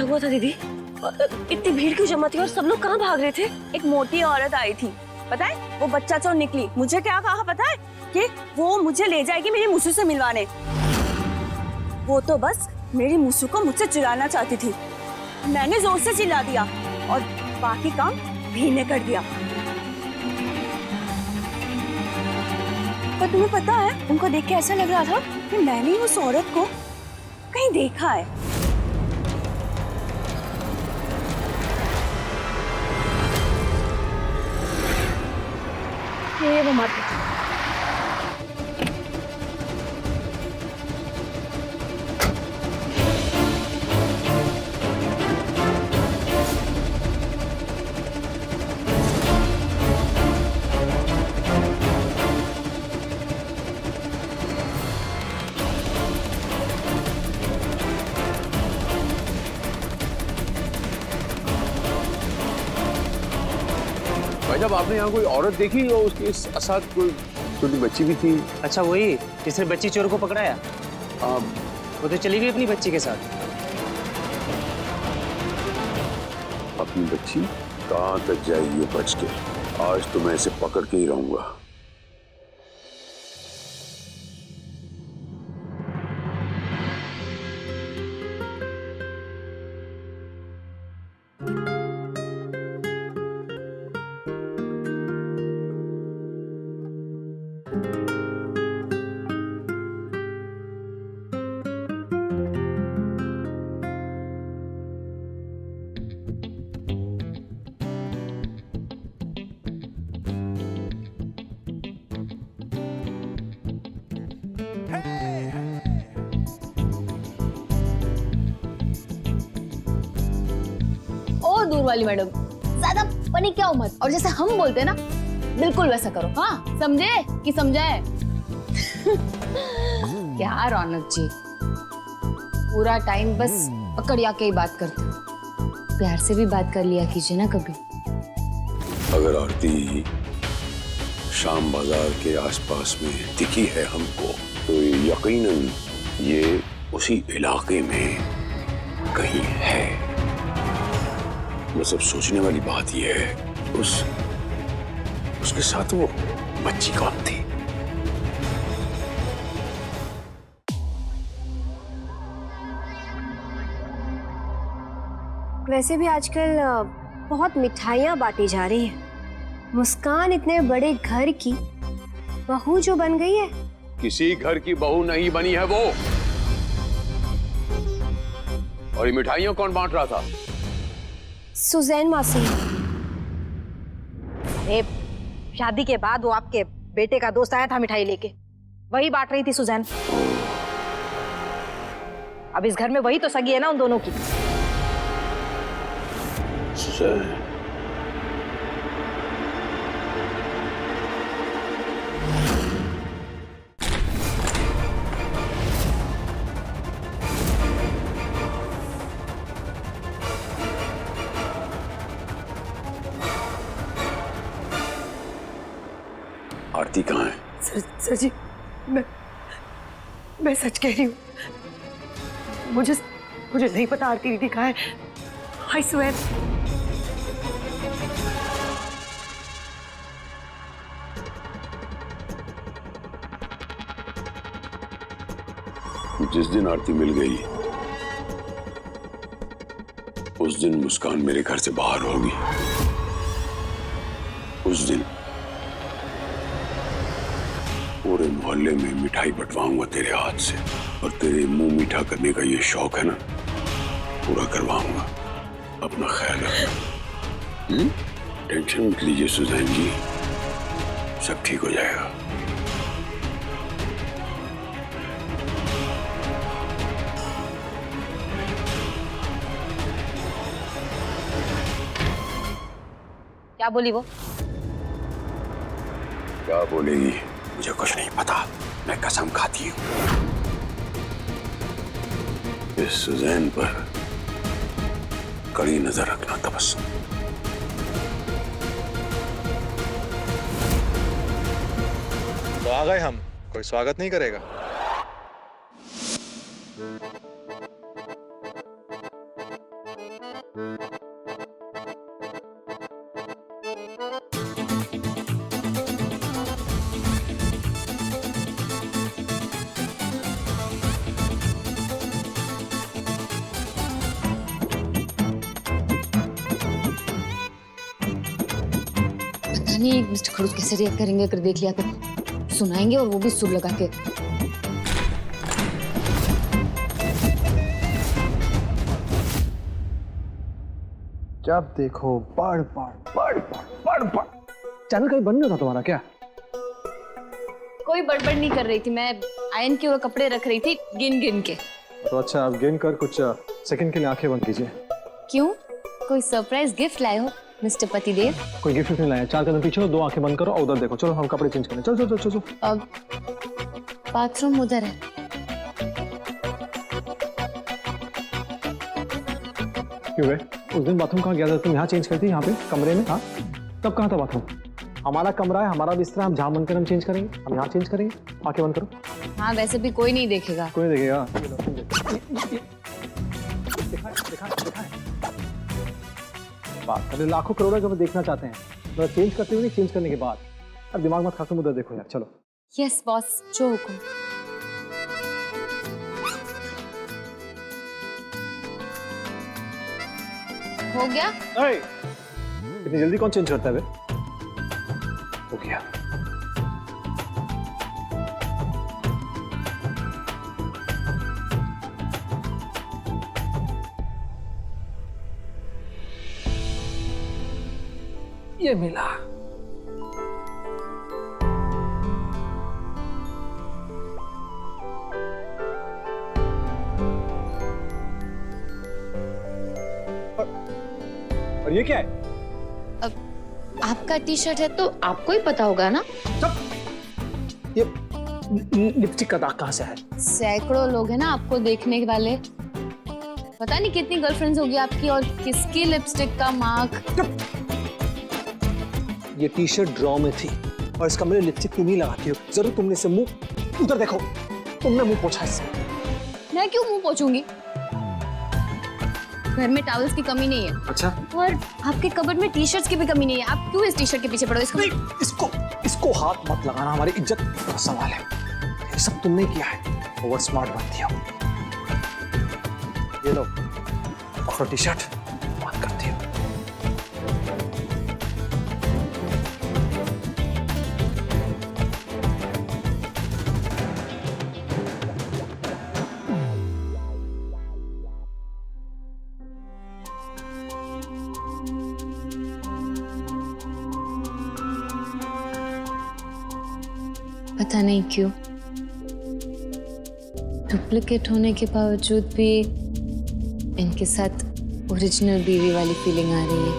हुआ था दीदी? इतनी भीड़ क्यों जमा थी और सब लोग कहाँ भाग रहे थे? एक मोटी औरत आई थी, पता है? वो बच्चा चोर निकली। मुझे क्या कहा पता है? कि वो मुझे ले जाएगी मेरी मुसू से मिलवाने। वो तो बस मेरी मुसू को मुझसे चुराना चाहती थी। मैंने जोर से चिल्ला दिया और बाकी काम भी ने कर दिया। पर तुम्हें पता है, उनको देख के ऐसा लग रहा था कि मैंने उस औरत को कहीं देखा है। ये वो मत। भाई साहब, आपने यहाँ कोई औरत देखी और उसके साथ कोई छोटी बच्ची भी थी? अच्छा, वही जिसने बच्ची चोर को पकड़ाया? वो तो चली गई अपनी बच्ची के साथ। अपनी बच्ची कहाँ तक जाएगी ये बच के? आज तो मैं इसे पकड़ के ही रहूंगा। दूर वाली मैडम, ज्यादा पनिक क्या हो मत, और जैसे हम बोलते हैं ना बिल्कुल वैसा करो। हाँ, समझे कि समझाए? क्या रौनक जी, पूरा टाइम बस पकड़िया के ही बात करते हो। प्यार से भी बात कर लिया कीजिए ना कभी। अगर आरती शाम बाजार के आसपास में दिखी है हमको तो यकीनन ये उसी इलाके में कहीं है। मतलब सोचने वाली बात यह है, उसके साथ वो बच्ची कौन थी? वैसे भी आजकल बहुत मिठाइयाँ बांटी जा रही है। मुस्कान इतने बड़े घर की बहू जो बन गई है। किसी घर की बहू नहीं बनी है वो। और ये मिठाइयाँ कौन बांट रहा था? सुजैन मासी। शादी के बाद वो आपके बेटे का दोस्त आया था मिठाई लेके, वही बांट रही थी सुजैन। अब इस घर में वही तो सगी है ना उन दोनों की। सुजैन, आरती कहाँ है? सर जी, मैं सच कह रही हूँ। मुझे नहीं पता आरती दीदी कहाँ है। I swear. जिस दिन आरती मिल गई उस दिन मुस्कान मेरे घर से बाहर होगी। उस दिन पूरे मोहल्ले में मिठाई बंटवाऊंगा तेरे हाथ से, और तेरे मुंह मीठा करने का ये शौक है ना, पूरा करवाऊंगा। अपना ख्याल रखना। टेंशन मत लीजिए सुजैन जी, सब ठीक हो जाएगा। क्या बोली वो? क्या बोलेगी मुझे कुछ नहीं पता, मैं कसम खाती हूँ। इस सुजैन पर कड़ी नजर रखना तबस्सुम। तो आ गए हम, कोई स्वागत नहीं करेगा? पता नहीं मिस्टर खड़ूस कैसे रिएक्ट करेंगे अगर देख लिया तो। सुनाएंगे और वो भी सुर लगा के। जब देखो पढ़ पढ़ पढ़ पढ़ पढ़ पढ़। चैनल कहीं बंद नहीं था तुम्हारा क्या? कोई बड़बड़ नहीं कर रही थी, मैं आयन के वो कपड़े रख रही थी गिन गिन के। तो अच्छा, अब गिन कर कुछ सेकंड के लिए आंखें बंद कीजिए। क्यों, कोई सरप्राइज गिफ्ट लाए हो मिस्टर पतिदेव? कोई गिफ्ट नहीं लाया। 4 कदम पीछे हो, 2 आंखें बंद करो और उधर देखो। चलो हम कपड़े चेंज करें। चलो चलो चलो चलो। अब बाथरूम उधर है। क्यों है? उस दिन बाथरूम कहाँ गया था? तुम यहाँ चेंज करती यहाँ पे कमरे में? हाँ, तब कहाँ था बाथरूम? हमारा कमरा है, हमारा बिस्तर है, हम जहाँ मन करें हम चेंज करेंगे। हम यहाँ चेंज करेंगे। आंखें बंद करो। हाँ, वैसे भी कोई नहीं देखेगा। कोई नहीं देखेगा। बात अरे लाखों करोड़ों का देखना चाहते हैं, मतलब चेंज करते हुए नहीं, चेंज करने के बाद। अब दिमाग मत खा, तुम उधर देखो यार। चलो। यस बॉस, जो हुकुम। हो गया? इतनी जल्दी कौन चेंज करता है बे? हो गया। ये मिला। और ये क्या है? आपका टी शर्ट है तो आपको ही पता होगा ना। ये लिपस्टिक का दाग कहाँ से है? सैकड़ों लोग हैं ना आपको देखने वाले। पता नहीं कितनी गर्लफ्रेंड्स होगी आपकी और किसकी लिपस्टिक का मार्क। ये टी शर्ट ड्रॉ में थी और इसका मेरे लिपस्टिक तुम ही लगाती हो। जरूर तुमने इसे मुंह उधर देखो, तुमने मुंह पोंछा इससे। मैं क्यों मुंह पोंछूंगी? घर में टॉवल्स की कमी नहीं है। अच्छा, और आपके कबर्ड में टी शर्ट्स की भी कमी नहीं है। आप क्यों इस टी शर्ट के पीछे पड़ो? इसको हाथ मत लगाना, हमारी इज्जत का सवाल है। ये सब तुमने किया है। ओवर स्मार्ट बनती हो। ये लो और टी शर्ट बात करती हो। पता नहीं क्यों डुप्लीकेट होने के बावजूद भी इनके साथ ओरिजिनल बीवी वाली फीलिंग आ रही है।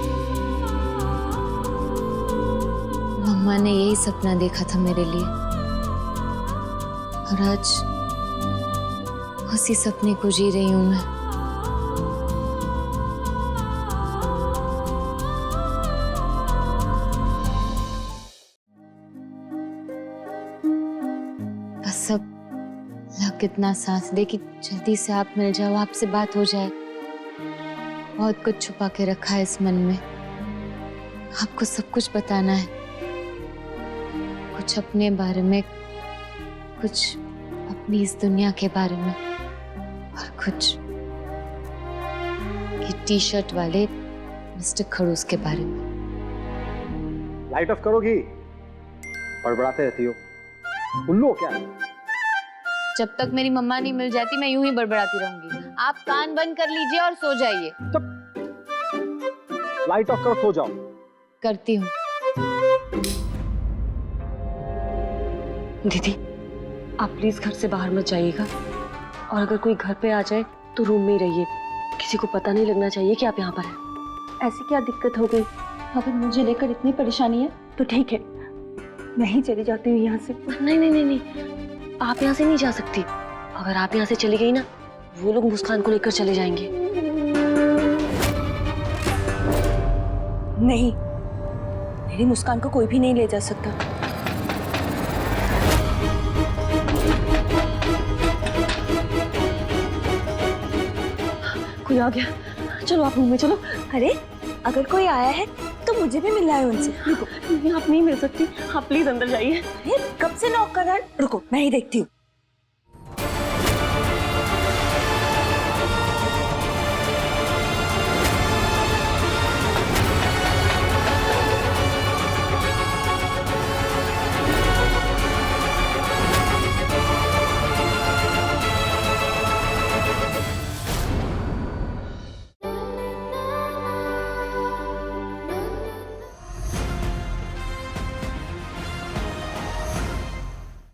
मम्मा ने यही सपना देखा था मेरे लिए और आज उसी सपने को जी रही हूं मैं। बस अब लग इतना साथ दे कि जल्दी से आप मिल जाओ, आपसे बात हो जाए। बहुत कुछ छुपा के रखा है इस मन में। आपको सब कुछ बताना है, कुछ अपने बारे में, कुछ अपनी इस दुनिया के बारे में और कुछ ये टी शर्ट वाले मिस्टर खड़ूस के बारे में। लाइट ऑफ करोगी? बड़बड़ाते रहती हो। उल्लू हो क्या? जब तक मेरी मम्मा नहीं मिल जाती मैं यूं ही बड़बड़ाती रहूंगी। आप कान बंद कर लीजिए और सो जाइए। लाइट ऑफ करो, सो जाओ। करती हूँ। दीदी, आप प्लीज घर से बाहर मत जाइएगा और अगर कोई घर पे आ जाए तो रूम में ही रहिए। किसी को पता नहीं लगना चाहिए कि आप यहाँ पर हैं। ऐसी क्या दिक्कत हो गई? अगर मुझे लेकर इतनी परेशानी है तो ठीक है, मैं ही चली जाती हूँ यहाँ से। नहीं नहीं नहीं नहीं, आप यहाँ से नहीं जा सकती। अगर आप यहाँ से चली गई ना, वो लोग मुस्कान को लेकर चले जाएंगे। नहीं, मेरी मुस्कान को कोई भी नहीं ले जा सकता। कोई आ गया, चलो आप रूम में चलो। अरे अगर कोई आया है तो मुझे भी मिलना है उनसे। नहीं, आप नहीं मिल सकती। आप प्लीज अंदर जाइए। अरे कब से नॉक कर रहा है? रुको, मैं ही देखती हूँ।